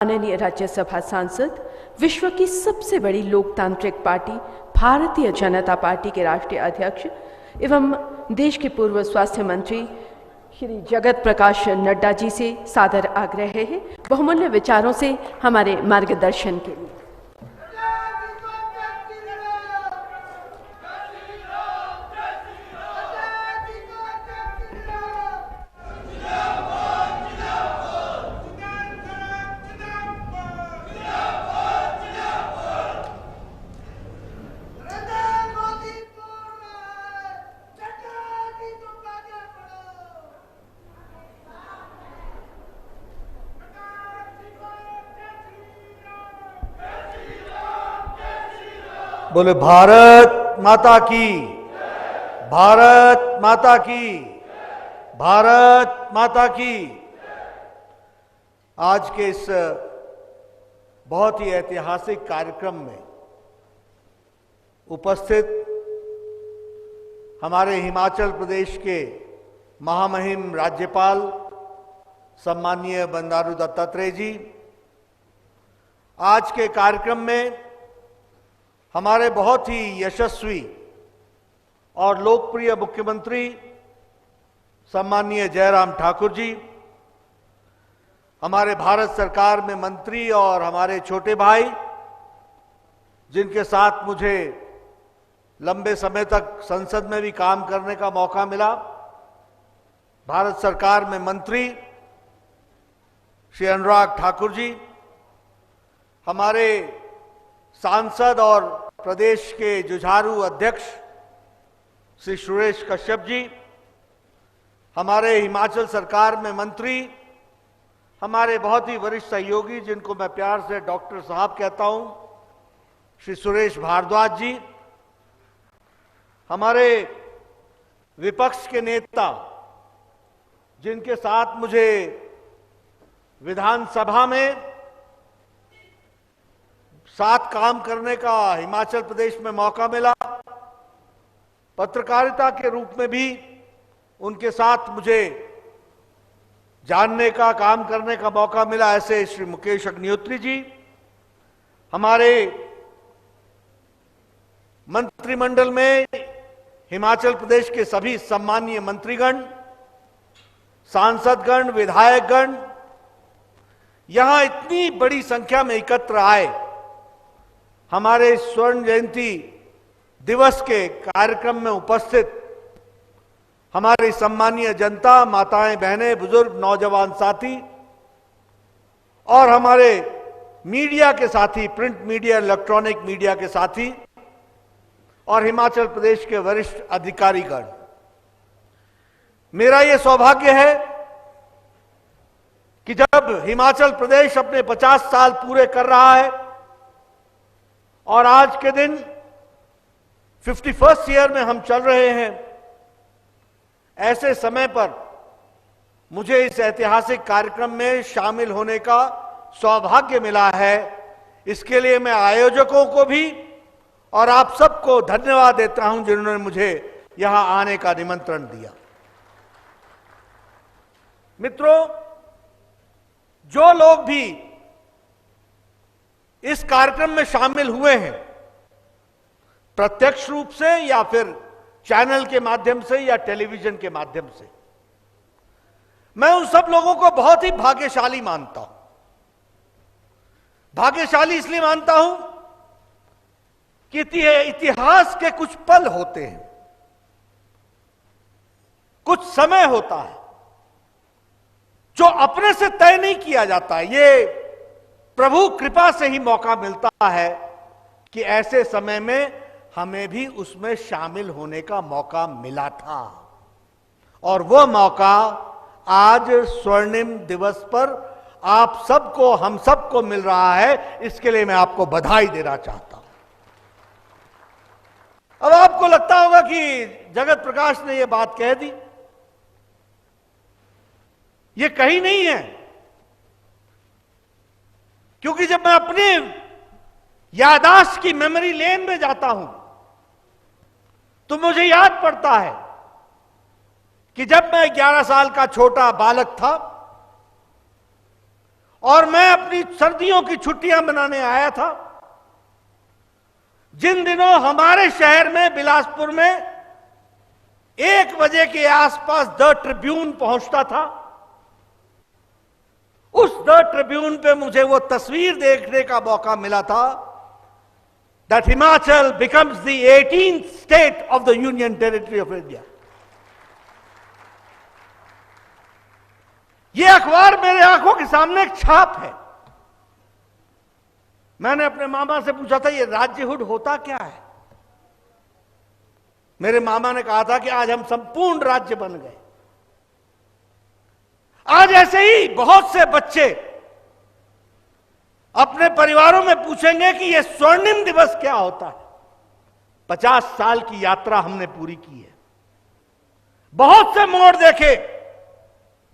माननीय राज्यसभा सांसद, विश्व की सबसे बड़ी लोकतांत्रिक पार्टी भारतीय जनता पार्टी के राष्ट्रीय अध्यक्ष एवं देश के पूर्व स्वास्थ्य मंत्री श्री जगत प्रकाश नड्डा जी से सादर आग्रह है बहुमूल्य विचारों से हमारे मार्गदर्शन के लिए। बोले भारत माता की, भारत माता की, भारत माता की। आज के इस बहुत ही ऐतिहासिक कार्यक्रम में उपस्थित हमारे हिमाचल प्रदेश के महामहिम राज्यपाल सम्माननीय बंडारू दत्तात्रेय जी, आज के कार्यक्रम में हमारे बहुत ही यशस्वी और लोकप्रिय मुख्यमंत्री सम्माननीय जयराम ठाकुर जी, हमारे भारत सरकार में मंत्री और हमारे छोटे भाई जिनके साथ मुझे लंबे समय तक संसद में भी काम करने का मौका मिला, भारत सरकार में मंत्री श्री अनुराग ठाकुर जी, हमारे सांसद और प्रदेश के जुझारू अध्यक्ष श्री सुरेश कश्यप जी, हमारे हिमाचल सरकार में मंत्री, हमारे बहुत ही वरिष्ठ सहयोगी जिनको मैं प्यार से डॉक्टर साहब कहता हूं, श्री सुरेश भारद्वाज जी, हमारे विपक्ष के नेता जिनके साथ मुझे विधानसभा में साथ काम करने का हिमाचल प्रदेश में मौका मिला, पत्रकारिता के रूप में भी उनके साथ मुझे जानने का, काम करने का मौका मिला, ऐसे श्री मुकेश अग्निहोत्री जी, हमारे मंत्रिमंडल में हिमाचल प्रदेश के सभी सम्मानीय मंत्रीगण, सांसदगण, विधायकगण यहां इतनी बड़ी संख्या में एकत्र आए हमारे स्वर्ण जयंती दिवस के कार्यक्रम में उपस्थित हमारी सम्मानीय जनता, माताएं, बहनें, बुजुर्ग, नौजवान साथी और हमारे मीडिया के साथी, प्रिंट मीडिया, इलेक्ट्रॉनिक मीडिया के साथी और हिमाचल प्रदेश के वरिष्ठ अधिकारीगण, मेरा यह सौभाग्य है कि जब हिमाचल प्रदेश अपने 50 साल पूरे कर रहा है और आज के दिन 51st ईयर में हम चल रहे हैं, ऐसे समय पर मुझे इस ऐतिहासिक कार्यक्रम में शामिल होने का सौभाग्य मिला है। इसके लिए मैं आयोजकों को भी और आप सबको धन्यवाद देता हूं जिन्होंने मुझे यहां आने का निमंत्रण दिया। मित्रों, जो लोग भी इस कार्यक्रम में शामिल हुए हैं, प्रत्यक्ष रूप से या फिर चैनल के माध्यम से या टेलीविजन के माध्यम से, मैं उन सब लोगों को बहुत ही भाग्यशाली मानता हूं। भाग्यशाली इसलिए मानता हूं कि इतिहास के कुछ पल होते हैं, कुछ समय होता है जो अपने से तय नहीं किया जाता है। ये प्रभु कृपा से ही मौका मिलता है कि ऐसे समय में हमें भी उसमें शामिल होने का मौका मिला था और वह मौका आज स्वर्णिम दिवस पर आप सबको, हम सबको मिल रहा है। इसके लिए मैं आपको बधाई देना चाहता हूं। अब आपको लगता होगा कि जगत प्रकाश ने यह बात कह दी, यह कही नहीं है, क्योंकि जब मैं अपने याददाश्त की मेमोरी लेन में जाता हूं तो मुझे याद पड़ता है कि जब मैं 11 साल का छोटा बालक था और मैं अपनी सर्दियों की छुट्टियां मनाने आया था। जिन दिनों हमारे शहर में बिलासपुर में 1 बजे के आसपास द ट्रिब्यून पहुंचता था, उस द ट्रिब्यून पे मुझे वो तस्वीर देखने का मौका मिला था that Himachal becomes the 18th state of the Union Territory of India. ये अखबार मेरे आंखों के सामने एक छाप है। मैंने अपने मामा से पूछा था ये राज्यहुड होता क्या है। मेरे मामा ने कहा था कि आज हम संपूर्ण राज्य बन गए। आज ऐसे ही बहुत से बच्चे अपने परिवारों में पूछेंगे कि यह स्वर्णिम दिवस क्या होता है। 50 साल की यात्रा हमने पूरी की है, बहुत से मोड़ देखे,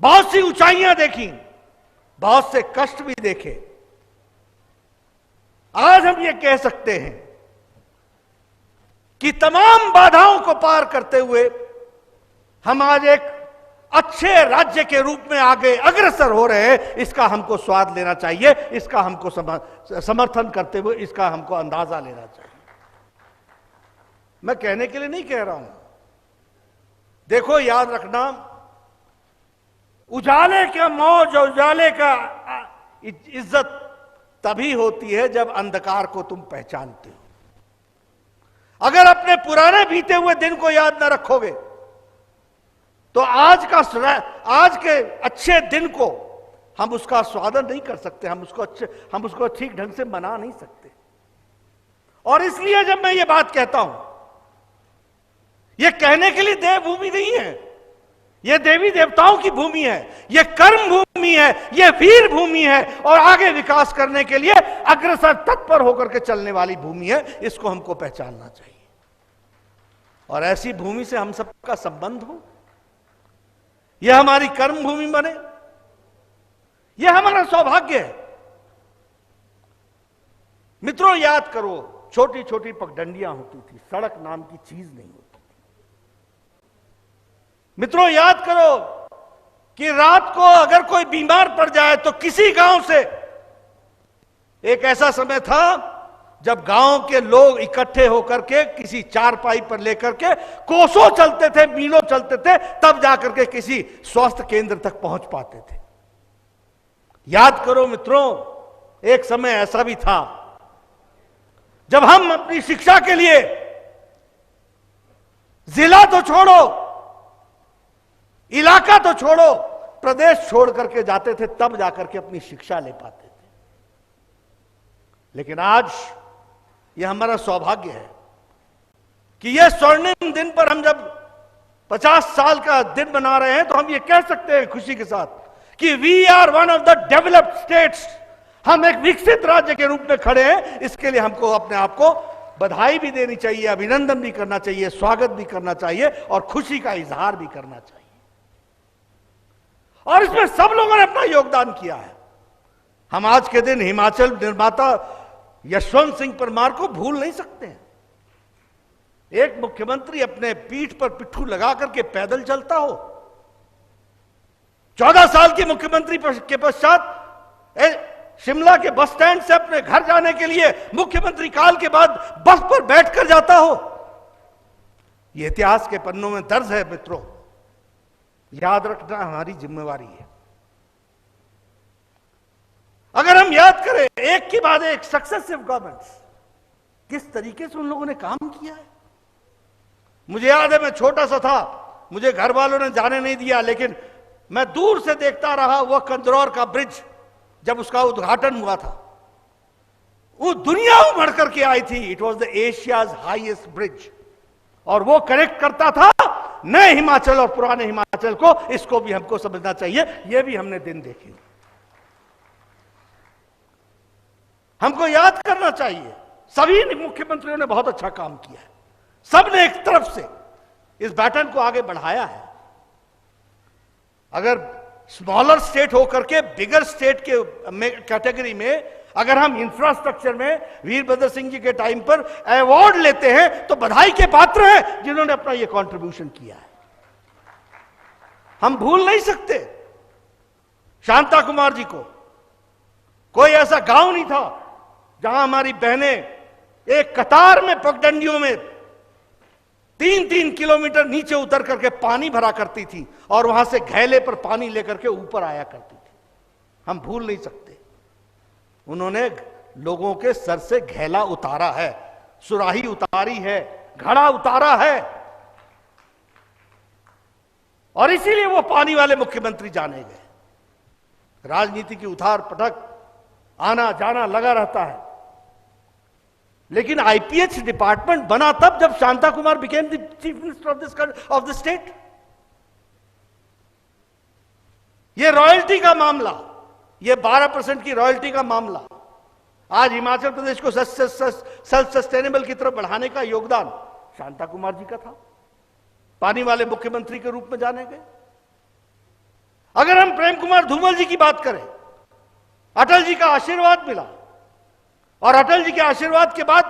बहुत सी ऊंचाइयां देखी, बहुत से कष्ट भी देखे। आज हम ये कह सकते हैं कि तमाम बाधाओं को पार करते हुए हम आज एक अच्छे राज्य के रूप में आगे अग्रसर हो रहे हैं। इसका हमको स्वाद लेना चाहिए, इसका हमको समर्थन करते हुए इसका हमको अंदाजा लेना चाहिए। मैं कहने के लिए नहीं कह रहा हूं। देखो, याद रखना, उजाले का मौज और उजाले का इज्जत तभी होती है जब अंधकार को तुम पहचानते हो। अगर अपने पुराने बीते हुए दिन को याद न रखोगे तो आज के अच्छे दिन को हम उसका स्वागत नहीं कर सकते, हम उसको ठीक ढंग से मना नहीं सकते। और इसलिए जब मैं ये बात कहता हूं, ये कहने के लिए देवभूमि नहीं है, यह देवी देवताओं की भूमि है, यह कर्म भूमि है, यह वीर भूमि है और आगे विकास करने के लिए अग्रसर तत्पर होकर के चलने वाली भूमि है। इसको हमको पहचानना चाहिए और ऐसी भूमि से हम सबका संबंध हो, यह हमारी कर्म भूमि बने, यह हमारा सौभाग्य है। मित्रों, याद करो, छोटी छोटी पगडंडियां होती थी, सड़क नाम की चीज नहीं होती थी। मित्रों, याद करो कि रात को अगर कोई बीमार पड़ जाए तो किसी गांव से, एक ऐसा समय था जब गांव के लोग इकट्ठे होकर के किसी चारपाई पर लेकर के कोसों चलते थे, मीलों चलते थे, तब जाकर के किसी स्वास्थ्य केंद्र तक पहुंच पाते थे। याद करो मित्रों, एक समय ऐसा भी था जब हम अपनी शिक्षा के लिए जिला तो छोड़ो, इलाका तो छोड़ो, प्रदेश छोड़ करके जाते थे, तब जाकर के अपनी शिक्षा ले पाते थे। लेकिन आज यह हमारा सौभाग्य है कि यह स्वर्णिम दिन पर हम जब 50 साल का दिन मना रहे हैं तो हम ये कह सकते हैं खुशी के साथ कि we are one of the developed states. हम एक विकसित राज्य के रूप में खड़े हैं। इसके लिए हमको अपने आप को बधाई भी देनी चाहिए, अभिनंदन भी करना चाहिए, स्वागत भी करना चाहिए और खुशी का इजहार भी करना चाहिए। और इसमें सब लोगों ने अपना योगदान किया है। हम आज के दिन हिमाचल निर्माता यशवंत सिंह परमार को भूल नहीं सकते हैं। एक मुख्यमंत्री अपने पीठ पर पिट्ठू लगा करके पैदल चलता हो। 14 साल के मुख्यमंत्री के पश्चात शिमला के बस स्टैंड से अपने घर जाने के लिए मुख्यमंत्री काल के बाद बस पर बैठकर जाता हो। यह इतिहास के पन्नों में दर्ज है। मित्रों, याद रखना हमारी जिम्मेवारी है। अगर हम याद करें एक के बाद एक सक्सेसिव गवर्नमेंट्स, किस तरीके से उन लोगों ने काम किया है। मुझे याद है, मैं छोटा सा था, मुझे घर वालों ने जाने नहीं दिया, लेकिन मैं दूर से देखता रहा वह कंदरौर का ब्रिज जब उसका उद्घाटन हुआ था। वो दुनिया उमड़ करके आई थी। It was the Asia's highest bridge और वो कनेक्ट करता था नए हिमाचल और पुराने हिमाचल को। इसको भी हमको समझना चाहिए। यह भी हमने दिन देखे। हमको याद करना चाहिए सभी मुख्यमंत्रियों ने बहुत अच्छा काम किया है। सबने एक तरफ से इस बैटन को आगे बढ़ाया है। अगर स्मॉलर स्टेट होकर के बिगर स्टेट के कैटेगरी में अगर हम इंफ्रास्ट्रक्चर में वीरभद्र सिंह जी के टाइम पर अवार्ड लेते हैं तो बधाई के पात्र हैं जिन्होंने अपना यह कंट्रीब्यूशन किया है। हम भूल नहीं सकते शांता कुमार जी को, कोई ऐसा गांव नहीं था जहां हमारी बहनें एक कतार में पगडंडियों में 3-3 किलोमीटर नीचे उतर करके पानी भरा करती थी और वहां से घैले पर पानी लेकर के ऊपर आया करती थी। हम भूल नहीं सकते। उन्होंने लोगों के सर से घैला उतारा है, सुराही उतारी है, घड़ा उतारा है, और इसीलिए वो पानी वाले मुख्यमंत्री जाने गए। राजनीति की उतार पटक, आना जाना लगा रहता है, लेकिन आईपीएच डिपार्टमेंट बना तब जब Shanta Kumar became the chief minister of the state. ये रॉयल्टी का मामला, ये 12% की रॉयल्टी का मामला, आज हिमाचल प्रदेश को सेल्फ सस्टेनेबल की तरफ बढ़ाने का योगदान शांता कुमार जी का था। पानी वाले मुख्यमंत्री के रूप में जाने गए। अगर हम प्रेम कुमार धूमल जी की बात करें, अटल जी का आशीर्वाद मिला, और अटल जी के आशीर्वाद के बाद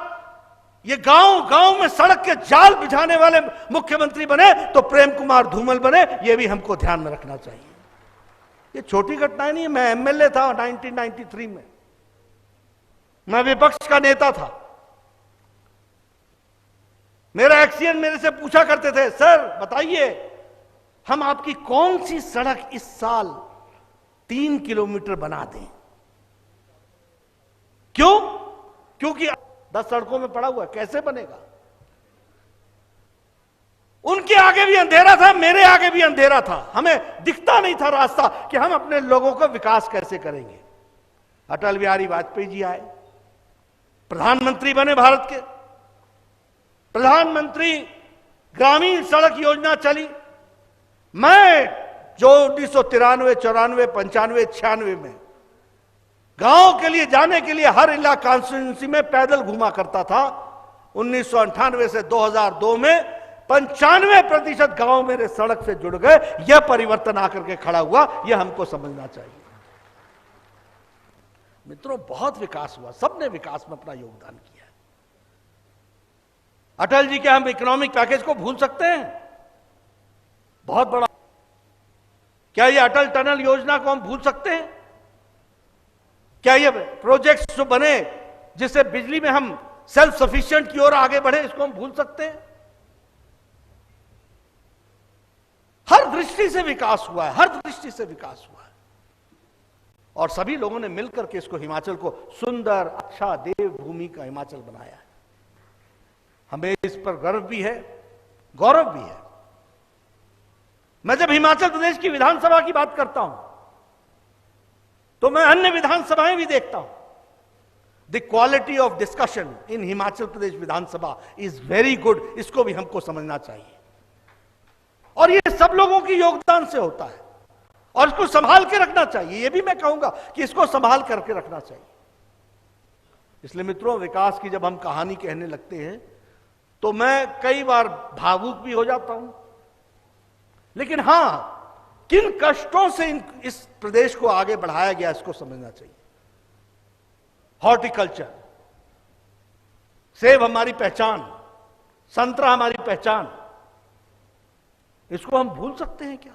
ये गांव गांव में सड़क के जाल बिछाने वाले मुख्यमंत्री बने, तो प्रेम कुमार धूमल बने। ये भी हमको ध्यान में रखना चाहिए। ये छोटी घटनाएं नहीं है। मैं एमएलए था 1993 में, मैं विपक्ष का नेता था। मेरा एक्सीएन मेरे से पूछा करते थे, सर बताइए हम आपकी कौन सी सड़क इस साल 3 किलोमीटर बना दें। क्यों? क्योंकि 10 सड़कों में पड़ा हुआ है, कैसे बनेगा। उनके आगे भी अंधेरा था, मेरे आगे भी अंधेरा था। हमें दिखता नहीं था रास्ता कि हम अपने लोगों का विकास कैसे करेंगे। अटल बिहारी वाजपेयी जी आए, प्रधानमंत्री बने भारत के। प्रधानमंत्री ग्रामीण सड़क योजना चली। मैं जो 1993, 94, 95, 96 में गांव के लिए जाने के लिए हर इलाका कॉन्स्टिट्यूंसी में पैदल घुमा करता था, 1998 से 2002 में 95% गांव मेरे सड़क से जुड़ गए। यह परिवर्तन आकर के खड़ा हुआ, यह हमको समझना चाहिए। मित्रों, बहुत विकास हुआ, सबने विकास में अपना योगदान किया। अटल जी के हम इकोनॉमिक पैकेज को भूल सकते हैं? बहुत बड़ा। क्या ये अटल टनल योजना को हम भूल सकते हैं? क्या ये प्रोजेक्ट्स जो बने जिससे बिजली में हम सेल्फ सफिशिएंट की ओर आगे बढ़े, इसको हम भूल सकते हैं? हर दृष्टि से विकास हुआ है, हर दृष्टि से विकास हुआ है, और सभी लोगों ने मिलकर के इसको, हिमाचल को सुंदर, अच्छा देवभूमि का हिमाचल बनाया है। हमें इस पर गर्व भी है, गौरव भी है। मैं जब हिमाचल प्रदेश की विधानसभा की बात करता हूं तो मैं अन्य विधानसभाएं भी देखता हूं। The quality of discussion in Himachal Pradesh Vidhan Sabha is very good. इसको भी हमको समझना चाहिए, और ये सब लोगों की योगदान से होता है, और इसको संभाल के रखना चाहिए। ये भी मैं कहूंगा कि इसको संभाल करके रखना चाहिए। इसलिए मित्रों, विकास की जब हम कहानी कहने लगते हैं तो मैं कई बार भावुक भी हो जाता हूं, लेकिन हां, किन कष्टों से इस प्रदेश को आगे बढ़ाया गया, इसको समझना चाहिए। हॉर्टिकल्चर, सेब हमारी पहचान, संतरा हमारी पहचान, इसको हम भूल सकते हैं क्या?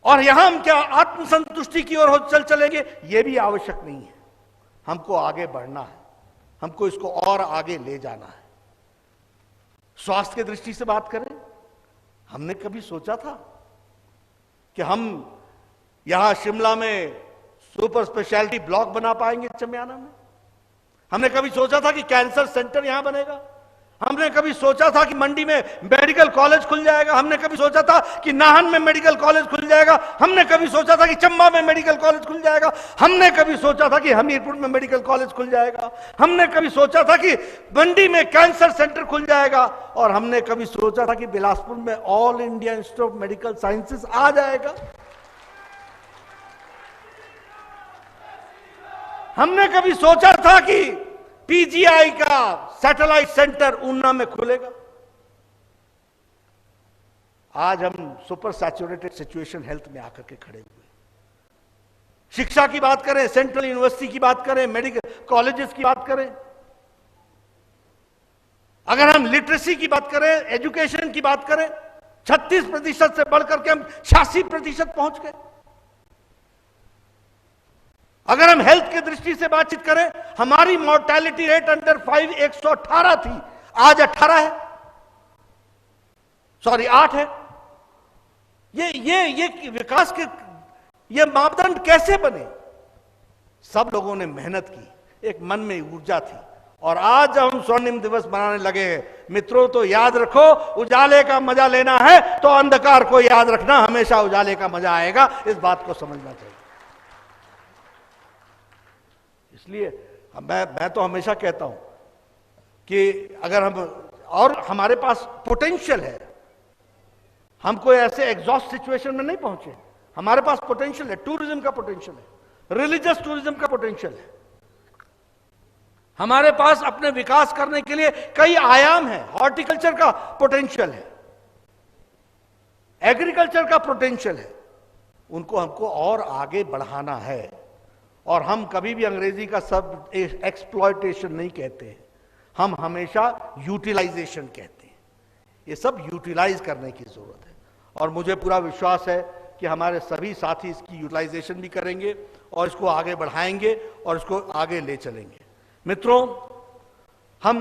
और यहां हम क्या आत्मसंतुष्टि की ओर चल चलेंगे? यह भी आवश्यक नहीं है। हमको आगे बढ़ना है, हमको इसको और आगे ले जाना है। स्वास्थ्य की दृष्टि से बात करें, हमने कभी सोचा था कि हम यहां शिमला में सुपर स्पेशलिटी ब्लॉक बना पाएंगे चमियाना में? हमने कभी सोचा था कि कैंसर सेंटर यहां बनेगा? हमने कभी सोचा था कि मंडी में मेडिकल कॉलेज खुल जाएगा? हमने कभी सोचा था कि नाहन में मेडिकल कॉलेज खुल जाएगा? हमने कभी सोचा था कि चंबा में मेडिकल कॉलेज खुल जाएगा? हमने कभी सोचा था कि हमीरपुर में मेडिकल कॉलेज खुल जाएगा? हमने कभी सोचा था कि मंडी में कैंसर सेंटर खुल जाएगा? और हमने कभी सोचा था कि बिलासपुर में All India Institute of Medical Sciences आ जाएगा? हमने कभी सोचा था कि पीजीआई का सैटेलाइट सेंटर ऊना में खुलेगा? आज हम सुपर सैचुरेटेड सिचुएशन हेल्थ में आकर के खड़े हुए। शिक्षा की बात करें, सेंट्रल यूनिवर्सिटी की बात करें, मेडिकल कॉलेजेस की बात करें, अगर हम लिटरेसी की बात करें, एजुकेशन की बात करें, 36% से बढ़कर के हम 86% पहुंच गए। अगर हम हेल्थ की दृष्टि से बातचीत करें, हमारी मोर्टेलिटी रेट अंडर 5 118 थी, आज 18 है, सॉरी 8 है। ये विकास के ये मापदंड कैसे बने? सब लोगों ने मेहनत की, एक मन में ऊर्जा थी, और आज जब हम स्वर्णिम दिवस मनाने लगे हैं, मित्रों, तो याद रखो, उजाले का मजा लेना है तो अंधकार को याद रखना, हमेशा उजाले का मजा आएगा, इस बात को समझना चाहिए। इसलिए मैं तो हमेशा कहता हूं कि अगर हम, और हमारे पास पोटेंशियल है, हम कोई ऐसे एग्जॉस्ट सिचुएशन में नहीं पहुंचे, हमारे पास पोटेंशियल है, टूरिज्म का पोटेंशियल है, रिलीजियस टूरिज्म का पोटेंशियल है, हमारे पास अपने विकास करने के लिए कई आयाम हैं, हॉर्टिकल्चर का पोटेंशियल है, एग्रीकल्चर का पोटेंशियल है, उनको हमको और आगे बढ़ाना है। और हम कभी भी अंग्रेजी का शब्द एक्सप्लॉयटेशन नहीं कहते हैं, हम हमेशा यूटिलाइजेशन कहते हैं। ये सब यूटिलाइज करने की जरूरत है, और मुझे पूरा विश्वास है कि हमारे सभी साथी इसकी यूटिलाइजेशन भी करेंगे और इसको आगे बढ़ाएंगे और इसको आगे ले चलेंगे। मित्रों, हम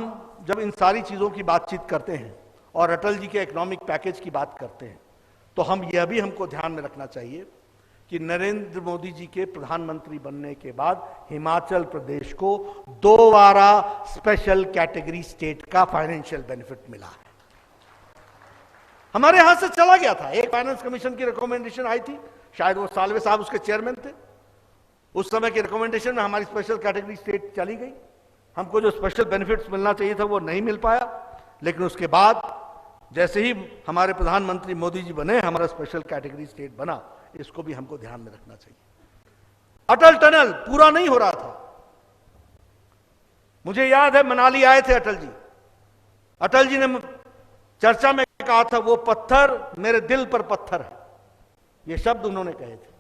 जब इन सारी चीजों की बातचीत करते हैं और अटल जी के इकोनॉमिक पैकेज की बात करते हैं, तो हम यह भी हमको ध्यान में रखना चाहिए कि नरेंद्र मोदी जी के प्रधानमंत्री बनने के बाद हिमाचल प्रदेश को दोबारा स्पेशल कैटेगरी स्टेट का फाइनेंशियल बेनिफिट मिला है। हमारे यहां से चला गया था, एक फाइनेंस कमीशन की रिकमेंडेशन आई थी, शायद वो सालवे साहब उसके चेयरमैन थे, उस समय की रिकमेंडेशन में हमारी स्पेशल कैटेगरी स्टेट चली गई, हमको जो स्पेशल बेनिफिट्स मिलना चाहिए था वो नहीं मिल पाया। लेकिन उसके बाद जैसे ही हमारे प्रधानमंत्री मोदी जी बने, हमारा स्पेशल कैटेगरी स्टेट बना, इसको भी हमको ध्यान में रखना चाहिए। अटल टनल पूरा नहीं हो रहा था, मुझे याद है मनाली आए थे अटल जी, अटल जी ने चर्चा में कहा था, वो पत्थर मेरे दिल पर पत्थर है, ये शब्द उन्होंने कहे थे,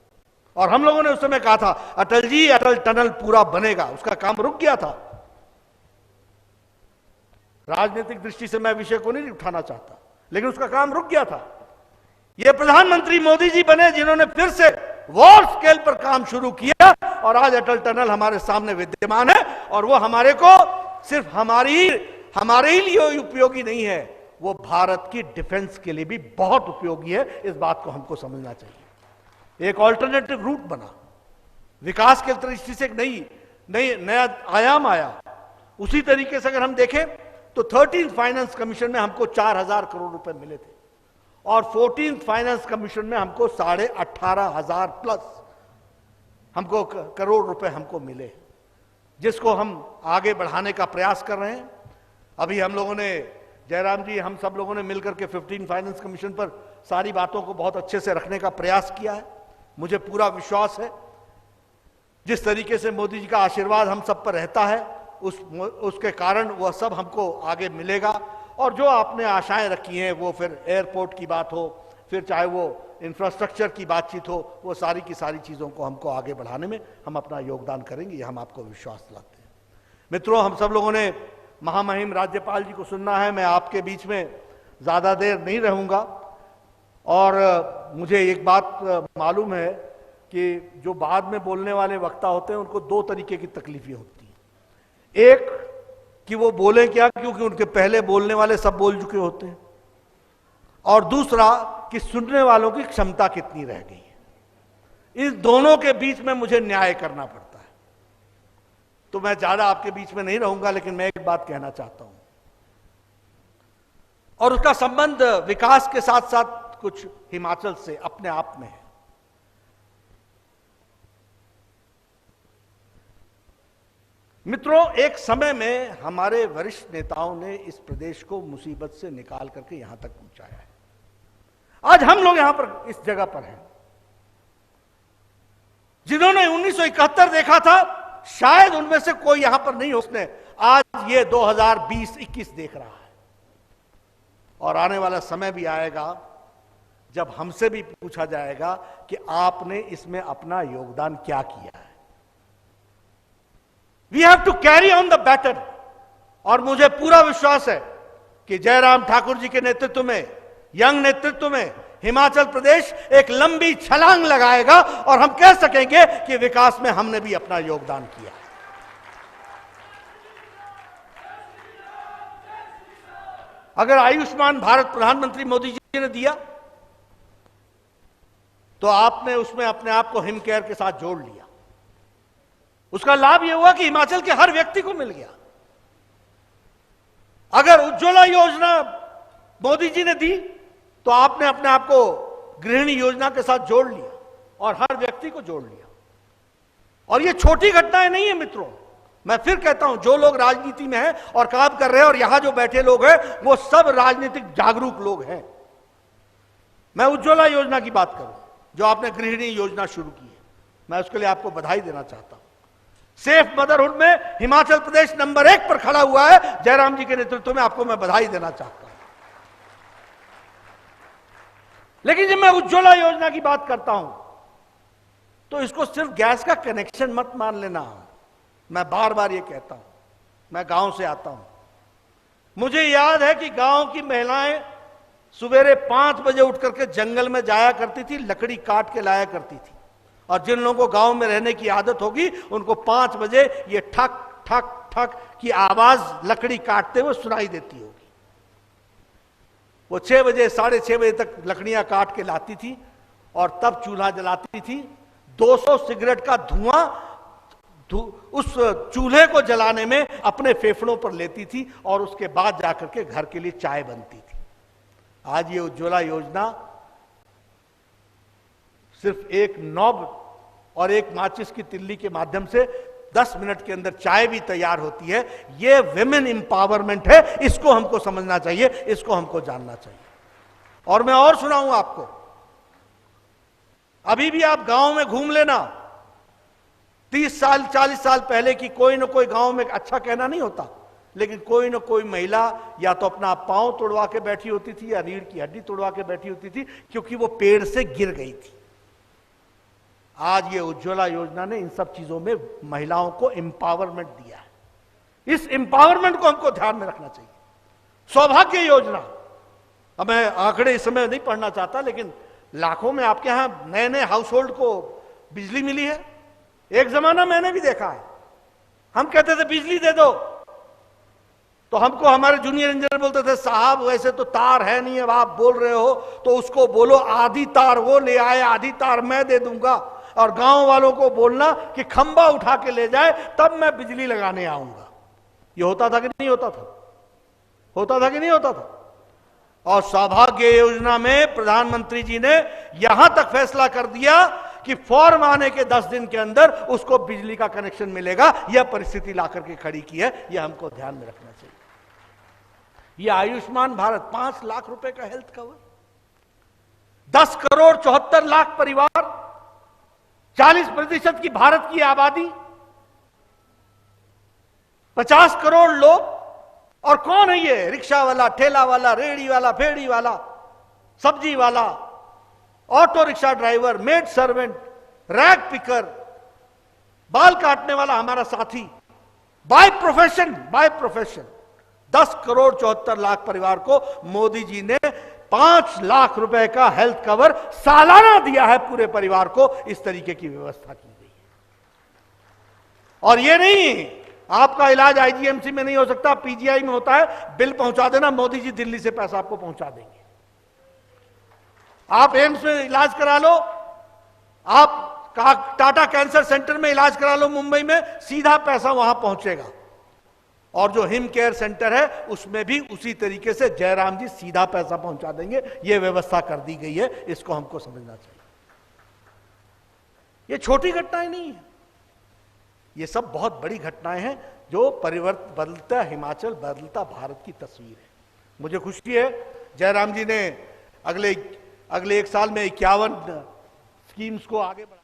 और हम लोगों ने उस समय कहा था, अटल जी, अटल टनल पूरा बनेगा, उसका काम रुक गया था। राजनीतिक दृष्टि से मैं विषय को नहीं उठाना चाहता, लेकिन उसका काम रुक गया था। ये प्रधानमंत्री मोदी जी बने जिन्होंने फिर से वॉर स्केल पर काम शुरू किया, और आज अटल टनल हमारे सामने विद्यमान है, और वो हमारे को सिर्फ हमारे ही लिए उपयोगी नहीं है, वो भारत की डिफेंस के लिए भी बहुत उपयोगी है। इस बात को हमको समझना चाहिए। एक ऑल्टरनेटिव रूट बना, विकास के दृष्टि से एक नया आयाम आया। उसी तरीके से अगर हम देखें तो 13th फाइनेंस कमीशन में हमको 4,000 करोड़ रुपए मिले थे, और 14th फाइनेंस कमीशन में हमको 18,500 प्लस हमको करोड़ रुपए हमको मिले, जिसको हम आगे बढ़ाने का प्रयास कर रहे हैं। अभी हम लोगों ने, जयराम जी, हम सब लोगों ने मिलकर के 15 फाइनेंस कमीशन पर सारी बातों को बहुत अच्छे से रखने का प्रयास किया है। मुझे पूरा विश्वास है जिस तरीके से मोदी जी का आशीर्वाद हम सब पर रहता है, उसके कारण वह सब हमको आगे मिलेगा। और जो आपने आशाएं रखी हैं, वो फिर एयरपोर्ट की बात हो, फिर चाहे वो इंफ्रास्ट्रक्चर की बातचीत हो, वो सारी की सारी चीजों को हमको आगे बढ़ाने में हम अपना योगदान करेंगे, ये हम आपको विश्वास दिलाते हैं। मित्रों, हम सब लोगों ने महामहिम राज्यपाल जी को सुनना है। मैं आपके बीच में ज्यादा देर नहीं रहूंगा, और मुझे एक बात मालूम है कि जो बाद में बोलने वाले वक्ता होते हैं, उनको दो तरीके की तकलीफें होती हैं। एक कि वो बोले क्या, क्योंकि उनके पहले बोलने वाले सब बोल चुके होते हैं, और दूसरा कि सुनने वालों की क्षमता कितनी रह गई है। इस दोनों के बीच में मुझे न्याय करना पड़ता है। तो मैं ज्यादा आपके बीच में नहीं रहूंगा, लेकिन मैं एक बात कहना चाहता हूं, और उसका संबंध विकास के साथ साथ कुछ हिमाचल से अपने आप में है। मित्रों, एक समय में हमारे वरिष्ठ नेताओं ने इस प्रदेश को मुसीबत से निकाल करके यहां तक पहुंचाया है। आज हम लोग यहां पर इस जगह पर हैं। जिन्होंने 1971 देखा था, शायद उनमें से कोई यहां पर नहीं हो, उसने आज ये 2020-21 देख रहा है। और आने वाला समय भी आएगा जब हमसे भी पूछा जाएगा कि आपने इसमें अपना योगदान क्या किया है। We have to carry on the baton. और मुझे पूरा विश्वास है कि जयराम ठाकुर जी के नेतृत्व में, यंग नेतृत्व में, हिमाचल प्रदेश एक लंबी छलांग लगाएगा और हम कह सकेंगे कि विकास में हमने भी अपना योगदान किया। अगर आयुष्मान भारत प्रधानमंत्री मोदी जी ने दिया तो आपने उसमें अपने आप को हिमकेयर के साथ जोड़ लिया। उसका लाभ यह हुआ कि हिमाचल के हर व्यक्ति को मिल गया। अगर उज्ज्वला योजना मोदी जी ने दी तो आपने अपने आप को गृहिणी योजना के साथ जोड़ लिया और हर व्यक्ति को जोड़ लिया। और ये छोटी घटनाएं नहीं है मित्रों, मैं फिर कहता हूं, जो लोग राजनीति में हैं और काम कर रहे हैं और यहां जो बैठे लोग हैं वो सब राजनीतिक जागरूक लोग हैं। मैं उज्ज्वला योजना की बात करूं जो आपने गृहिणी योजना शुरू की है, मैं उसके लिए आपको बधाई देना चाहता हूं। सेफ मदरहुड में हिमाचल प्रदेश नंबर 1 पर खड़ा हुआ है। जयराम जी के नेतृत्व में आपको मैं बधाई देना चाहता हूं। लेकिन जब मैं उज्ज्वला योजना की बात करता हूं तो इसको सिर्फ गैस का कनेक्शन मत मान लेना। मैं बार बार ये कहता हूं, मैं गांव से आता हूं, मुझे याद है कि गांव की महिलाएं सवेरे 5 बजे उठ करके जंगल में जाया करती थी, लकड़ी काट के लाया करती थी। और जिन लोगों को गांव में रहने की आदत होगी उनको 5 बजे ये ठक ठक ठक की आवाज लकड़ी काटते हुए सुनाई देती होगी। वो 6 बजे 6:30 बजे तक लकड़ियां काट के लाती थी और तब चूल्हा जलाती थी। 200 सिगरेट का धुआं उस चूल्हे को जलाने में अपने फेफड़ों पर लेती थी और उसके बाद जाकर के घर के लिए चाय बनती थी। आज ये उज्ज्वला योजना सिर्फ एक नॉब और एक माचिस की तिल्ली के माध्यम से 10 मिनट के अंदर चाय भी तैयार होती है। ये विमेन एम्पावरमेंट है, इसको हमको समझना चाहिए, इसको हमको जानना चाहिए। और मैं और सुनाऊं आपको, अभी भी आप गांव में घूम लेना, 30 साल 40 साल पहले की कोई ना कोई गांव में अच्छा कहना नहीं होता, लेकिन कोई ना कोई महिला या तो अपना पांव तोड़वा के बैठी होती थी या रीढ़ की हड्डी तोड़वा के बैठी होती थी क्योंकि वो पेड़ से गिर गई थी। आज ये उज्ज्वला योजना ने इन सब चीजों में महिलाओं को एम्पावरमेंट दिया है। इस एम्पावरमेंट को हमको ध्यान में रखना चाहिए। सौभाग्य योजना, अब मैं आंकड़े इस समय नहीं पढ़ना चाहता, लेकिन लाखों में आपके यहां नए नए हाउस होल्ड को बिजली मिली है। एक जमाना मैंने भी देखा है, हम कहते थे बिजली दे दो तो हमको हमारे जूनियर इंजीनियर बोलते थे साहब वैसे तो तार है नहीं, अब आप बोल रहे हो तो उसको बोलो आधी तार वो ले आए, आधी तार मैं दे दूंगा। और गांव वालों को बोलना कि खंबा उठा के ले जाए तब मैं बिजली लगाने आऊंगा। ये होता था कि नहीं होता था? होता था कि नहीं होता था? और सौभाग्य योजना में प्रधानमंत्री जी ने यहां तक फैसला कर दिया कि फॉर्म आने के 10 दिन के अंदर उसको बिजली का कनेक्शन मिलेगा। यह परिस्थिति लाकर के खड़ी की है, यह हमको ध्यान में रखना चाहिए। यह आयुष्मान भारत 5 लाख रुपए का हेल्थ कवर, 10 करोड़ 74 लाख परिवार, 40% की भारत की आबादी, 50 करोड़ लोग। और कौन है ये? रिक्शा वाला, ठेला वाला, रेड़ी वाला, फेड़ी वाला, सब्जी वाला, auto rickshaw driver, maid servant, rag picker, बाल काटने वाला हमारा साथी, बाय प्रोफेशन 10 करोड़ 74 लाख परिवार को मोदी जी ने 5 लाख रुपए का हेल्थ कवर सालाना दिया है पूरे परिवार को। इस तरीके की व्यवस्था की गई है। और ये नहीं आपका इलाज आईजीएमसी में नहीं हो सकता, पीजीआई में होता है, बिल पहुंचा देना, मोदी जी दिल्ली से पैसा आपको पहुंचा देंगे। आप एम्स में इलाज करा लो, आप टाटा कैंसर सेंटर में इलाज करा लो मुंबई में, सीधा पैसा वहां पहुंचेगा। और जो हिम केयर सेंटर है उसमें भी उसी तरीके से जयराम जी सीधा पैसा पहुंचा देंगे। यह व्यवस्था कर दी गई है, इसको हमको समझना चाहिए। ये छोटी घटनाएं नहीं है, ये सब बहुत बड़ी घटनाएं हैं जो बदलता हिमाचल, बदलता भारत की तस्वीर है। मुझे खुशी है जयराम जी ने अगले 1 साल में 51 स्कीम्स को आगे बढ़ा